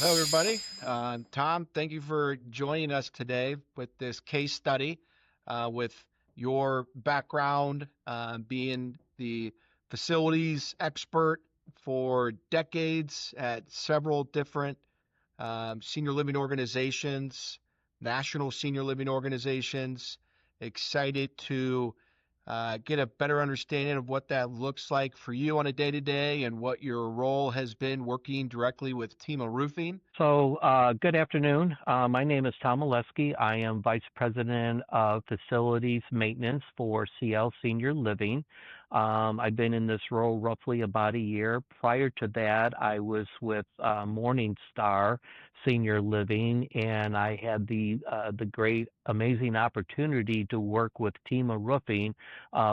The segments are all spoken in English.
Hello, everybody. Tom, thank you for joining us today with this case study with your background being the facilities expert for decades at several different senior living organizations, national senior living organizations. Excited to get a better understanding of what that looks like for you on a day-to-day and what your role has been working directly with TEMA Roofing. Good afternoon. My name is Tom Oleski. I am Vice President of Facilities Maintenance for Ciel Senior Living. I've been in this role roughly about a year. Prior to that, I was with Morningstar Senior Living, and I had the great, amazing opportunity to work with TEMA Roofing,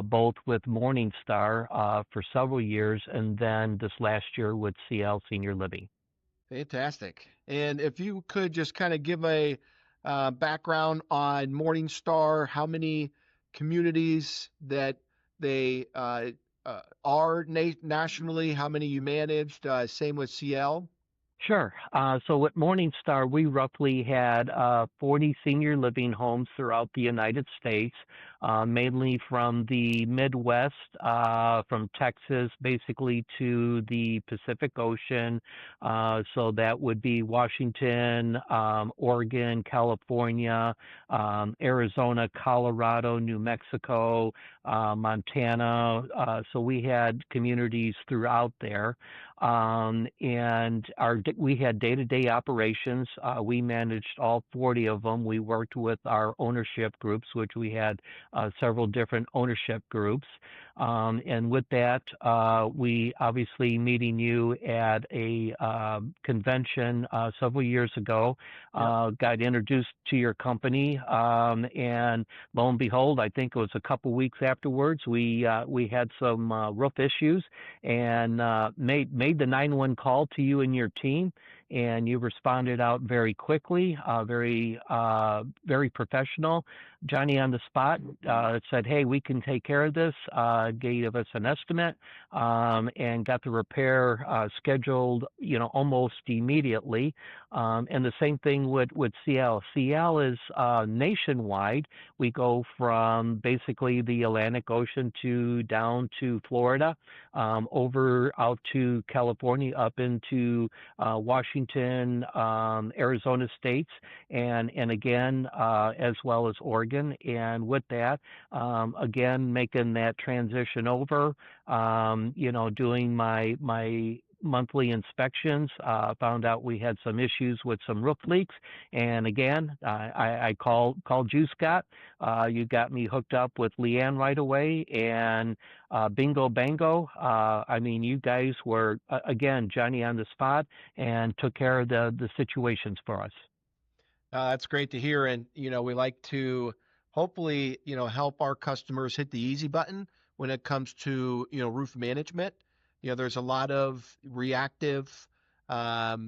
both with Morningstar for several years, and then this last year with Ciel Senior Living. Fantastic. And if you could just kind of give a background on Morningstar, how many communities that they are nationally, how many you managed, same with CL. Sure. So at Morningstar, we roughly had 40 senior living homes throughout the United States, mainly from the Midwest, from Texas, basically to the Pacific Ocean. So that would be Washington, Oregon, California, Arizona, Colorado, New Mexico, Montana. So we had communities throughout there. And we had day-to-day operations. We managed all 40 of them. We worked with our ownership groups, which we had several different ownership groups. And with that, we obviously meeting you at a convention several years ago, got introduced to your company, and lo and behold, I think it was a couple weeks afterwards, we had some roof issues, and made the 911 call to you and your team, and you responded out very quickly, very professional. Johnny on the spot said, "Hey, we can take care of this." Gave us an estimate, and got the repair scheduled, almost immediately. And the same thing with CL. CL is nationwide. We go from basically the Atlantic Ocean down to Florida, over out to California, up into Washington, Arizona states, and again, as well as Oregon. And with that, again, making that transition over, doing my monthly inspections, found out we had some issues with some roof leaks, and again, I called you, Scott. You got me hooked up with Leanne right away, and bingo bango. I mean, you guys were again Johnny on the spot and took care of the situations for us. That's great to hear. And, we like to hopefully, help our customers hit the easy button when it comes to, roof management. There's a lot of reactive stuff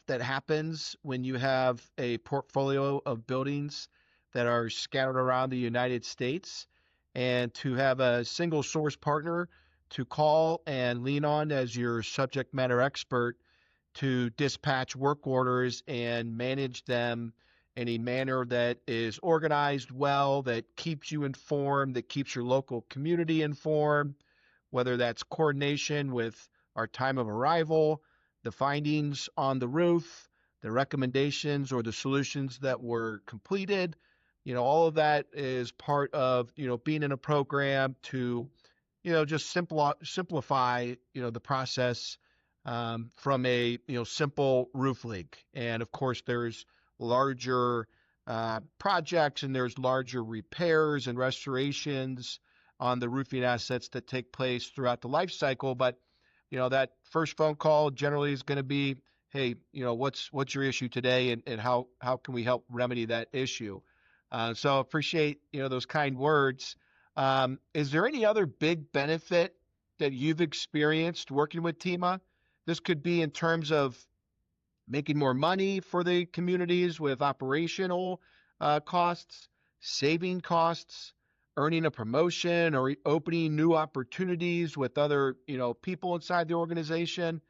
that happens when you have a portfolio of buildings that are scattered around the United States. And to have a single source partner to call and lean on as your subject matter expert to dispatch work orders and manage them in a manner that is organized well, that keeps you informed, that keeps your local community informed, whether that's coordination with our time of arrival, the findings on the roof, the recommendations or the solutions that were completed. All of that is part of, being in a program to, just simplify, the process from a simple roof leak. And of course, there's larger projects and there's larger repairs and restorations on the roofing assets that take place throughout the life cycle. But that first phone call generally is going to be, "Hey, what's your issue today, and how can we help remedy that issue?" So appreciate those kind words. Is there any other big benefit that you've experienced working with TEMA? This could be in terms of making more money for the communities with operational costs, saving costs, earning a promotion, or opening new opportunities with other people inside the organization.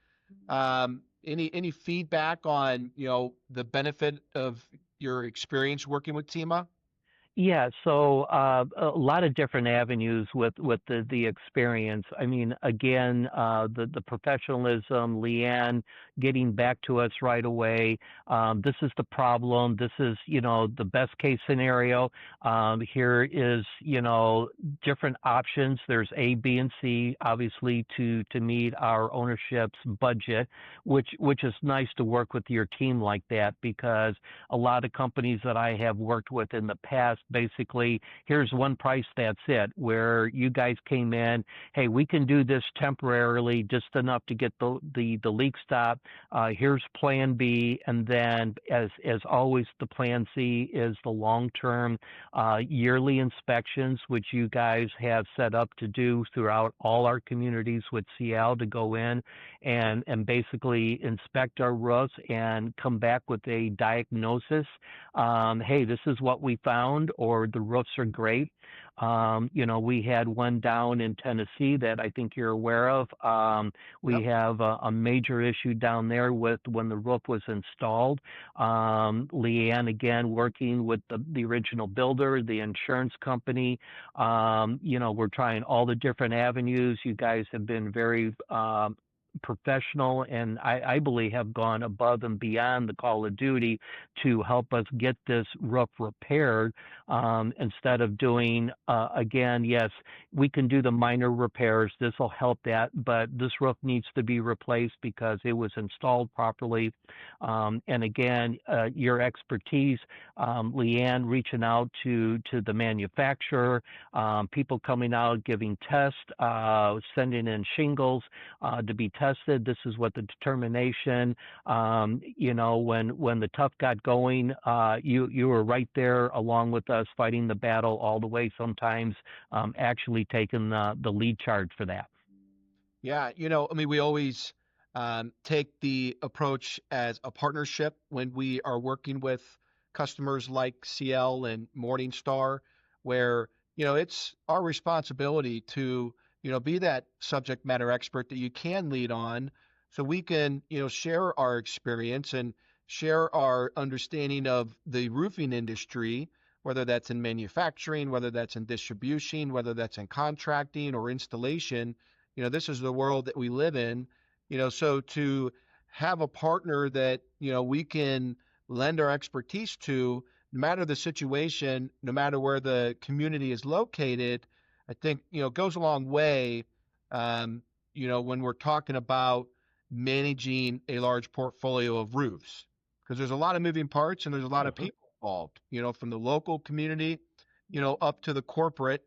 Any feedback on, the benefit of your experience working with TEMA? Yeah, so a lot of different avenues with the experience. I mean, again, the professionalism, Leanne getting back to us right away. This is the problem. This is the best case scenario. Here is different options. There's A, B, and C, obviously to meet our ownership's budget, which is nice to work with your team like that because a lot of companies that I have worked with in the past, basically, here's one price, that's it. Where you guys came in, hey, we can do this temporarily, just enough to get the leak stop. Here's Plan B, and then as always, the Plan C is the long term yearly inspections, which you guys have set up to do throughout all our communities with Ciel to go in and basically inspect our roofs and come back with a diagnosis. Hey, this is what we found, or the roofs are great. We had one down in Tennessee that I think you're aware of. We Yep. have a major issue down there with when the roof was installed. Leanne, again, working with the original builder, the insurance company. We're trying all the different avenues. You guys have been very professional and I believe have gone above and beyond the call of duty to help us get this roof repaired instead of doing again, yes, we can do the minor repairs, this will help that, but this roof needs to be replaced because it was installed properly. And again, your expertise, Leanne, reaching out to the manufacturer, people coming out giving tests, sending in shingles to be tested. This is what the determination. When the tough got going, you were right there along with us, fighting the battle all the way. Sometimes actually taking the lead charge for that. Yeah, I mean, we always take the approach as a partnership when we are working with customers like CL and Morningstar, where, it's our responsibility to, be that subject matter expert that you can lead on so we can, share our experience and share our understanding of the roofing industry, whether that's in manufacturing, whether that's in distribution, whether that's in contracting or installation. This is the world that we live in. So to have a partner that, we can lend our expertise to, no matter the situation, no matter where the community is located, I think, goes a long way, when we're talking about managing a large portfolio of roofs, because there's a lot of moving parts and there's a lot of Mhm. people involved, from the local community, up to the corporate,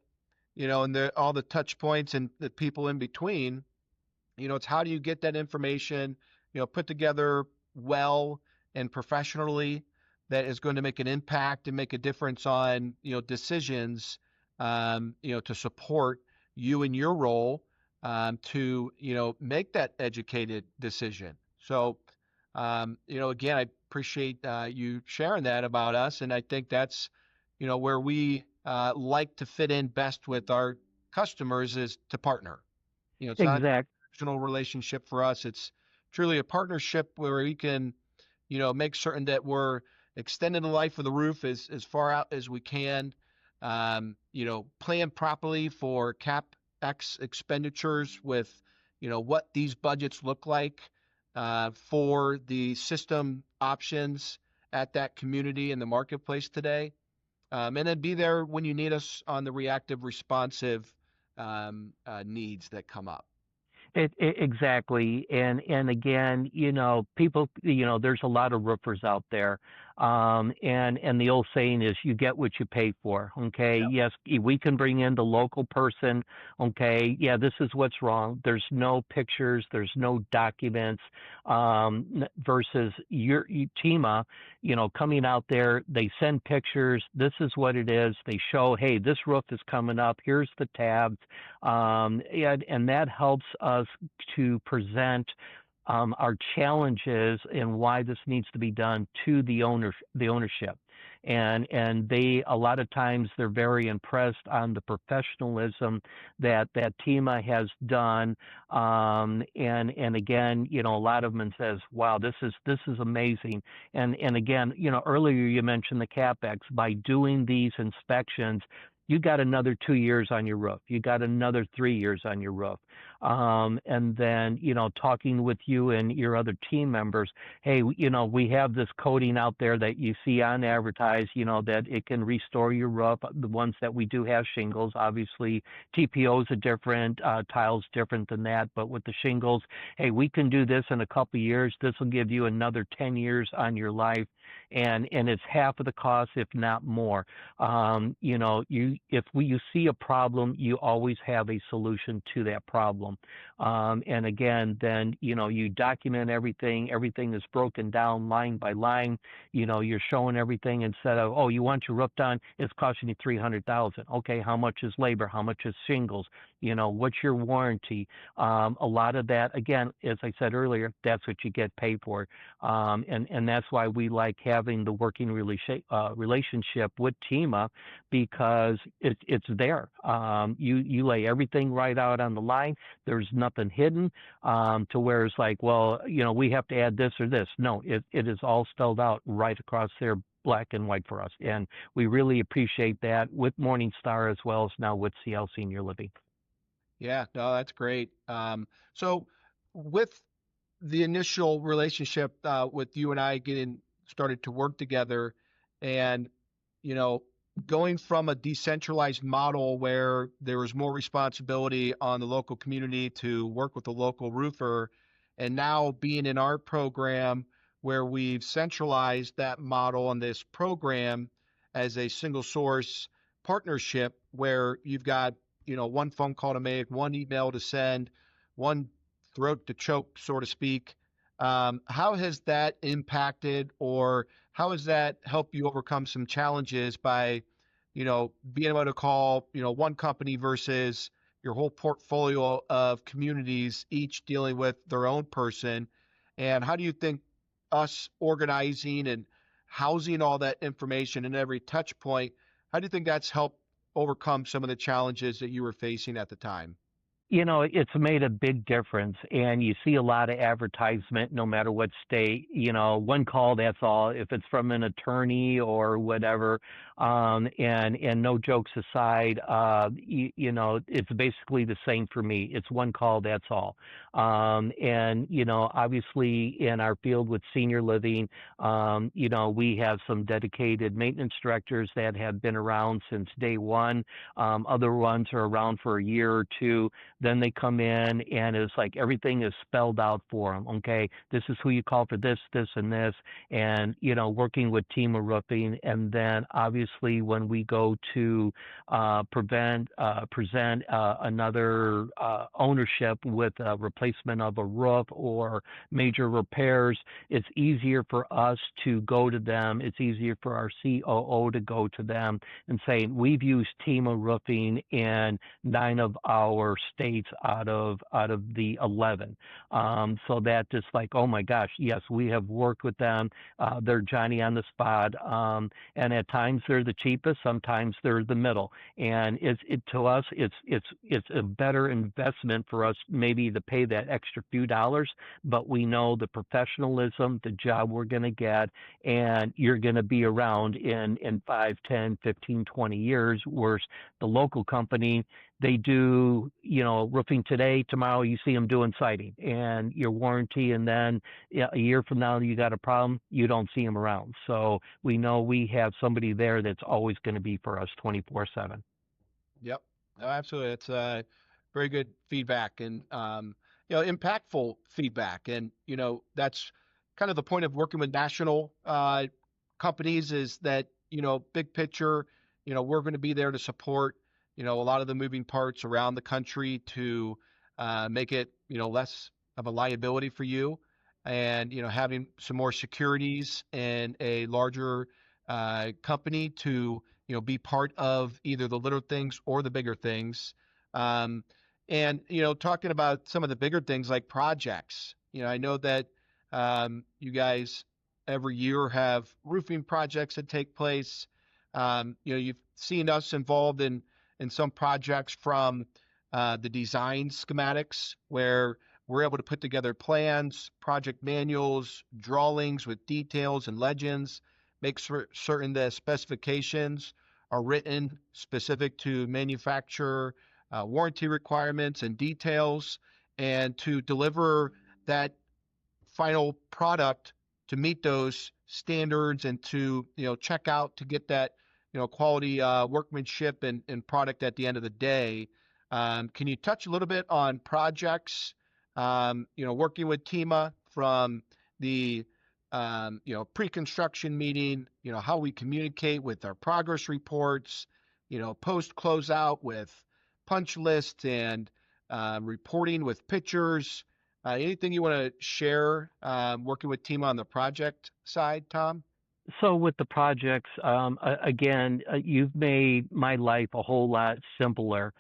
and all the touch points and the people in between. It's how do you get that information, put together well and professionally, that is going to make an impact and make a difference on, decisions, to support you in your role, to, make that educated decision. So, again, I appreciate you sharing that about us. And I think that's, where we like to fit in best with our customers is to partner. It's not Exact. a transactional relationship for us. It's truly a partnership where we can, make certain that we're extending the life of the roof as far out as we can. Plan properly for CapEx expenditures with, what these budgets look like for the system options at that community and the marketplace today. And then be there when you need us on the reactive responsive needs that come up. Exactly, and again, people, there's a lot of roofers out there, and the old saying is, you get what you pay for. Okay, Yeah. yes, we can bring in the local person. Okay, yeah, this is what's wrong. There's no pictures, there's no documents, versus your TEMA, coming out there, they send pictures. This is what it is. They show, hey, this roof is coming up. Here's the tabs, and that helps us to present our challenges and why this needs to be done to the ownership. and they a lot of times they're very impressed on the professionalism that TEMA has done. And again, a lot of them says, wow, this is amazing. And again, earlier you mentioned the capex. By doing these inspections, you got another 2 years on your roof. You got another 3 years on your roof. And then, talking with you and your other team members, hey, we have this coating out there that you see on advertise, that it can restore your roof. The ones that we do have shingles, obviously, TPOs are different, tiles different than that. But with the shingles, hey, we can do this in a couple of years. This will give you another 10 years on your life. And it's half of the cost, if not more. You see a problem, you always have a solution to that problem. And again, then you document everything. Everything is broken down line by line. You're showing everything instead of, oh, you want your roof done, it's costing you $300,000. Okay, how much is labor? How much is shingles? What's your warranty? A lot of that, again, as I said earlier, that's what you get paid for. And that's why we like having the working relationship with TEMA, because it's there. You lay everything right out on the line. There's nothing hidden, to where it's like, well, we have to add this or this. No, it is all spelled out right across there, black and white for us. And we really appreciate that with Morningstar as well as now with Ciel Senior Living. Yeah, no, that's great. So with the initial relationship with you and I getting started to work together, and you know going from a decentralized model where there was more responsibility on the local community to work with the local roofer, and now being in our program where we've centralized that model on this program as a single source partnership where you've got one phone call to make, one email to send, one throat to choke, so to speak. How has that impacted, or how has that helped you overcome some challenges by, being able to call, one company versus your whole portfolio of communities, each dealing with their own person? And how do you think us organizing and housing all that information in every touch point, how do you think that's helped overcome some of the challenges that you were facing at the time? It's made a big difference, and you see a lot of advertisement, no matter what state. One call, that's all. If it's from an attorney or whatever, and no jokes aside, it's basically the same for me. It's one call, that's all. And obviously in our field with senior living, we have some dedicated maintenance directors that have been around since day one. Other ones are around for a year or two. Then they come in and it's like everything is spelled out for them. Okay, this is who you call for this, this, and this, and working with TEMA Roofing. And then obviously when we go to present another ownership with a replacement of a roof or major repairs, it's easier for us to go to them. It's easier for our COO to go to them and say, we've used TEMA Roofing in 9 of our states out of the 11. So that just like, oh my gosh, yes, we have worked with them. They're Johnny on the spot. And at times they're the cheapest, sometimes they're the middle. And to us, it's a better investment for us maybe to pay that extra few dollars, but we know the professionalism, the job we're going to get, and you're going to be around in 5, 10, 15, 20 years, whereas the local company, they do, roofing today, tomorrow you see them doing siding and your warranty, and then a year from now you got a problem, you don't see them around. So we know we have somebody there that's always going to be for us 24/7. Yep. No, absolutely. It's very good feedback, and impactful feedback. And that's kind of the point of working with national companies, is that big picture. We're going to be there to support a lot of the moving parts around the country to make it less of a liability for you, and having some more securities and a larger company to be part of either the little things or the bigger things. Um, and talking about some of the bigger things like projects. I know that you guys every year have roofing projects that take place. You've seen us involved in some projects from the design schematics where we're able to put together plans, project manuals, drawings with details and legends, make certain the specifications are written specific to manufacturer warranty requirements and details, and to deliver that final product to meet those standards and to check out to get that quality workmanship and product at the end of the day. Can you touch a little bit on projects, working with TEMA from the pre-construction meeting, how we communicate with our progress reports, post closeout with punch lists and reporting with pictures. Anything you want to share working with TEMA on the project side, Tom? So with the projects, again, you've made my life a whole lot simpler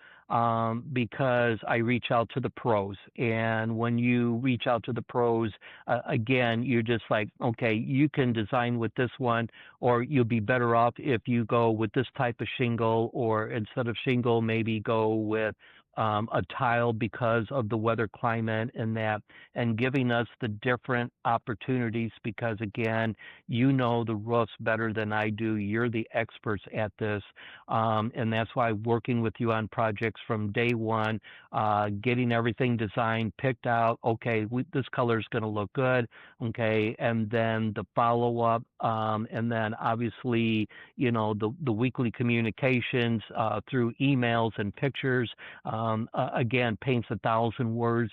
because I reach out to the pros. And when you reach out to the pros, again, you're just like, okay, you can design with this one, or you'll be better off if you go with this type of shingle, or instead of shingle, maybe go with a tile because of the weather climate and that, and giving us the different opportunities because, again, you know the roofs better than I do. You're the experts at this. And that's why working with you on projects from day one, getting everything designed, picked out, okay, this color is going to look good, okay, and then the follow up, and then obviously, the weekly communications through emails and pictures, again, paints 1,000 words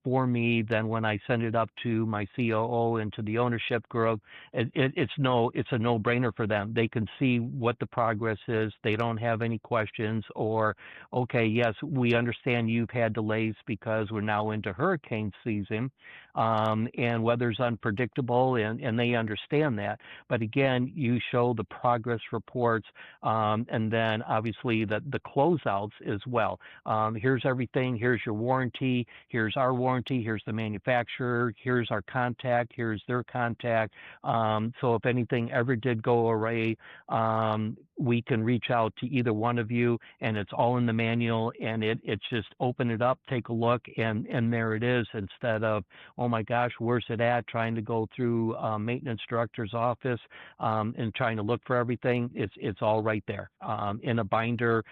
for me. Then when I send it up to my COO and to the ownership group, it's a no-brainer for them. They can see what the progress is. They don't have any questions, or, okay, yes, we understand you've had delays because we're now into hurricane season, and weather's unpredictable, and they understand that. But again, you show the progress reports, and then obviously the closeouts as well. Here's everything. Here's your warranty. Here's our warranty. Here's the manufacturer. Here's our contact. Here's their contact. So if anything ever did go awry, we can reach out to either one of you, and it's all in the manual, and it's just open it up, take a look, and there it is, instead of, oh my gosh, where's it at, trying to go through maintenance director's office and trying to look for everything. It's all right there in a binder,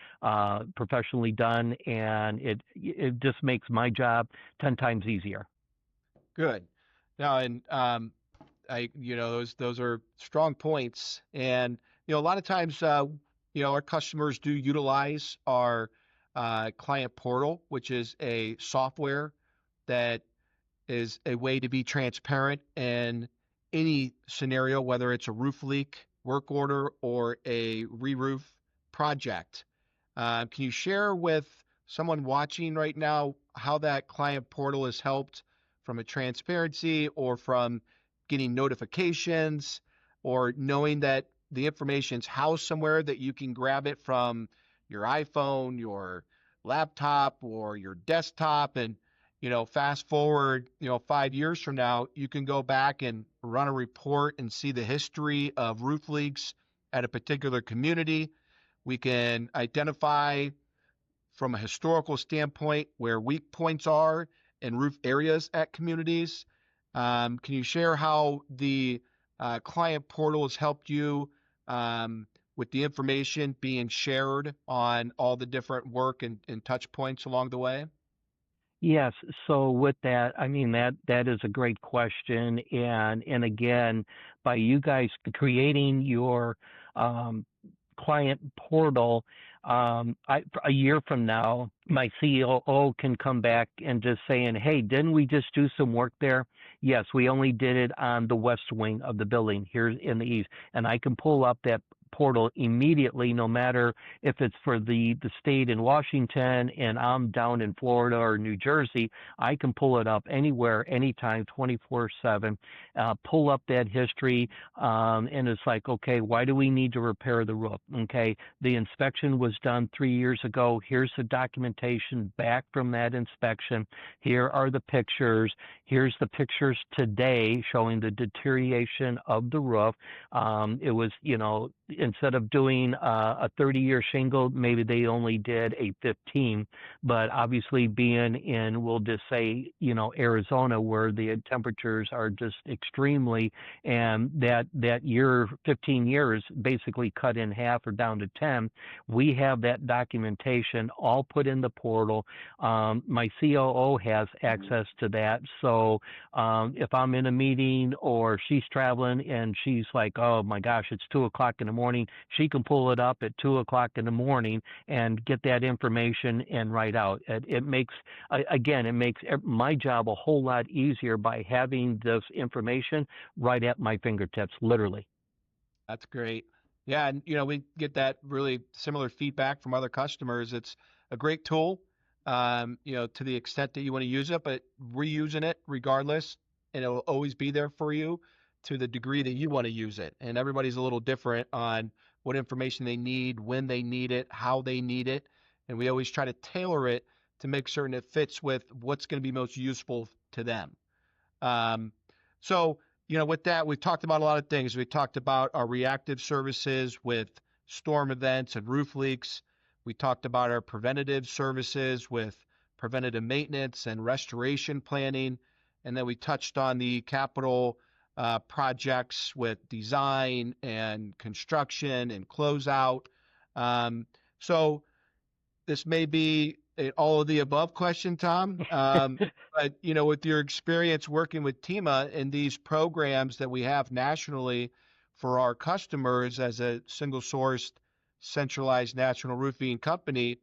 professionally done, and it just makes my job 10 times easier. Good. Now, and those are strong points, and a lot of times, our customers do utilize our client portal, which is a software that is a way to be transparent in any scenario, whether it's a roof leak, work order, or a re-roof project. Can you share with someone watching right now how that client portal has helped from a transparency or from getting notifications or knowing that the information's housed somewhere that you can grab it from your iPhone, your laptop, or your desktop, and fast forward 5 years from now, you can go back and run a report and see the history of roof leaks at a particular community. We can identify from a historical standpoint where weak points are in roof areas at communities. Can you share how the client portal has helped you with the information being shared on all the different work and touch points along the way? Yes. So with that, I mean, that is a great question. And again, by you guys creating your client portal, a year from now, my COO can come back and just saying, hey, didn't we just do some work there? Yes, we only did it on the west wing of the building here in the east. And I can pull up that portal immediately, no matter if it's for the state in Washington and I'm down in Florida or New Jersey. I can pull it up anywhere, anytime, 24/7. Pull up that history, and it's like, okay, why do we need to repair the roof? Okay, the inspection was done 3 years ago. Here's the documentation back from that inspection. Here are the pictures. Here's the pictures today showing the deterioration of the roof. It was, instead of doing a 30-year shingle, maybe they only did a 15. But obviously, being in, we'll just say, Arizona, where the temperatures are just extremely, and that year, 15 years, basically cut in half or down to 10. We have that documentation all put in the portal. My COO has access to that. So if I'm in a meeting or she's traveling and she's like, oh my gosh, it's 2 o'clock in the morning, she can pull it up at 2 o'clock in the morning and get that information and write out. It makes, again, it makes my job a whole lot easier by having this information right at my fingertips, literally. That's great. Yeah, and we get that really similar feedback from other customers. It's a great tool, to the extent that you want to use it, but reusing it regardless, and it'll always be there for you to the degree that you want to use it. And everybody's a little different on what information they need, when they need it, how they need it, and we always try to tailor it to make certain it fits with what's going to be most useful to them. Um, so, with that, we've talked about a lot of things. We talked about our reactive services with storm events and roof leaks. We talked about our preventative services with preventative maintenance and restoration planning. And then we touched on the capital projects with design and construction and closeout. So this may be an all of the above question, Tom. But, with your experience working with TEMA and these programs that we have nationally for our customers as a single sourced, centralized national roofing company,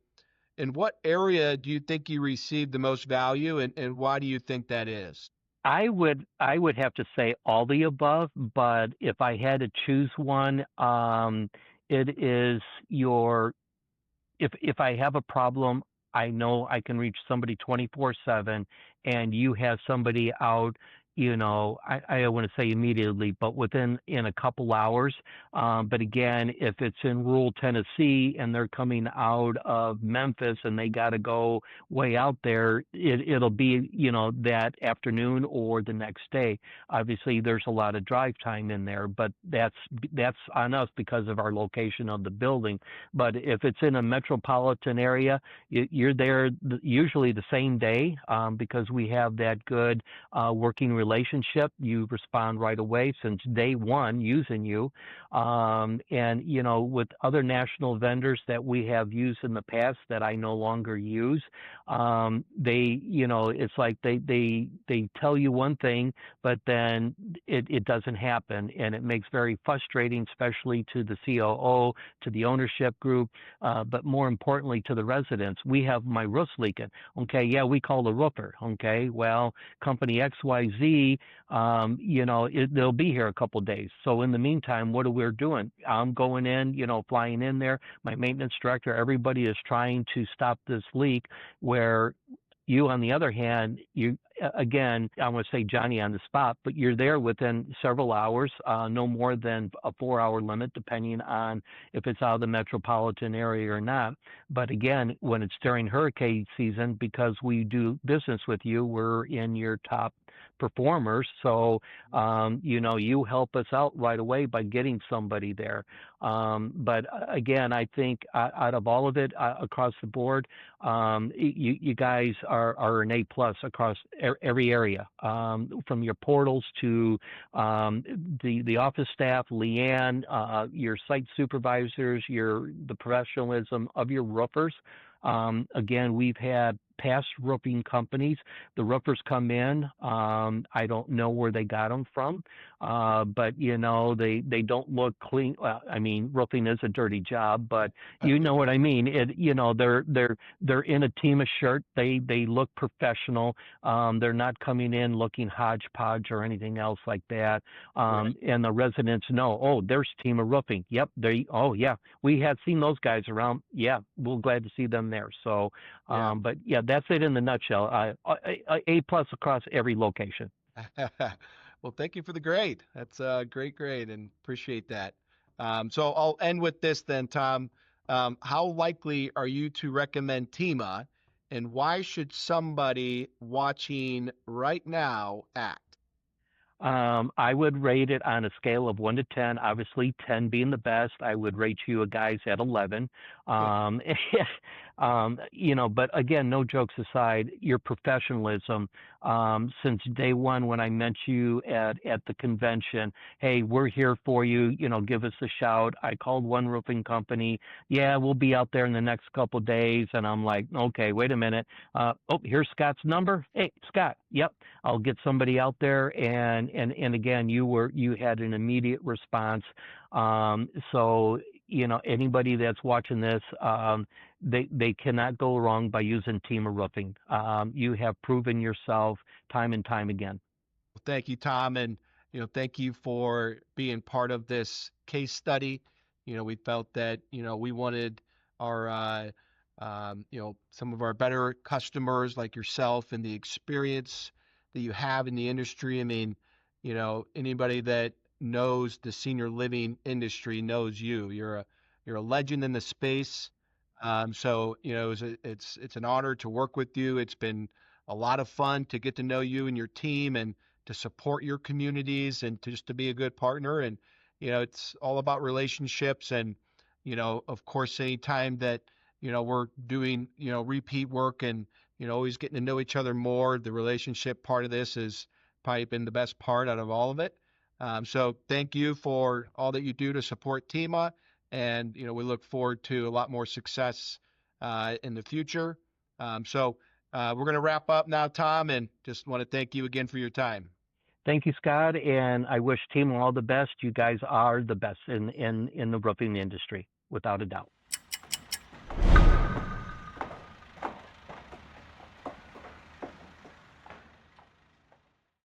in what area do you think you received the most value, and why do you think that is? I would have to say all the above, but if I had to choose one, it is your if I have a problem, I know I can reach somebody 24/7, and you have somebody out. I don't want to say immediately, but in a couple hours. But again, if it's in rural Tennessee and they're coming out of Memphis and they got to go way out there, it'll be that afternoon or the next day. Obviously, there's a lot of drive time in there, but that's on us because of our location of the building. But if it's in a metropolitan area, you're there usually the same day, because we have that good working relationship. You respond right away since day one using you. And, with other national vendors that we have used in the past that I no longer use, it's like they tell you one thing, but then it doesn't happen. And it makes very frustrating, especially to the COO, to the ownership group, but more importantly to the residents. We have my roof's leaking. Okay, yeah, we call the roofer. Okay, well, company XYZ, they'll be here a couple days. So in the meantime, what are we doing? I'm going in, flying in there. My maintenance director, everybody is trying to stop this leak. Where you, on the other hand, again, I want to say Johnny on the spot, but you're there within several hours, no more than a 4-hour limit, depending on if it's out of the metropolitan area or not. But again, when it's during hurricane season, because we do business with you, we're in your top performers. So, you help us out right away by getting somebody there. But again, I think out of all of it across the board, you guys are an A+ across every area, from your portals to the office staff, Leanne, your site supervisors, the professionalism of your roofers. Again, we've had past roofing companies. The roofers come in. I don't know where they got them from, but they don't look clean. Well, I mean, roofing is a dirty job, but you know what I mean. They're in a TEMA shirt. They look professional. They're not coming in looking hodgepodge or anything else like that. Right. And the residents know, oh, there's TEMA Roofing. Yep. Oh yeah, we have seen those guys around. Yeah, we're glad to see them there. So, Yeah. but yeah, that's it in the nutshell. A plus across every location. Well, thank you for the grade. That's a great grade and appreciate that. So I'll end with this then, Tom. How likely are you to recommend TEMA, and why should somebody watching right now act? I would rate it on a scale of 1 to 10. Obviously, 10 being the best. I would rate you guys at 11. Um, but again, no jokes aside, your professionalism, since day one when I met you at the convention, hey, we're here for you, give us a shout. I called one roofing company. Yeah, we'll be out there in the next couple of days. And I'm like, okay, wait a minute. Here's Scott's number. Hey, Scott. Yep. I'll get somebody out there, and again, you had an immediate response. So anybody that's watching this, they cannot go wrong by using TEMA Roofing. You have proven yourself time and time again. Well, thank you, Tom, and thank you for being part of this case study. We felt that we wanted our some of our better customers like yourself and the experience that you have in the industry. I mean, anybody that knows the senior living industry knows you. You're a legend in the space. So it's an honor to work with you. It's been a lot of fun to get to know you and your team and to support your communities and to just to be a good partner. And it's all about relationships. And of course, anytime that we're doing repeat work and always getting to know each other more, the relationship part of this has probably been the best part out of all of it. So thank you for all that you do to support TEMA, and we look forward to a lot more success in the future. We're going to wrap up now, Tom, and just want to thank you again for your time. Thank you, Scott, and I wish TEMA all the best. You guys are the best in the roofing industry, without a doubt.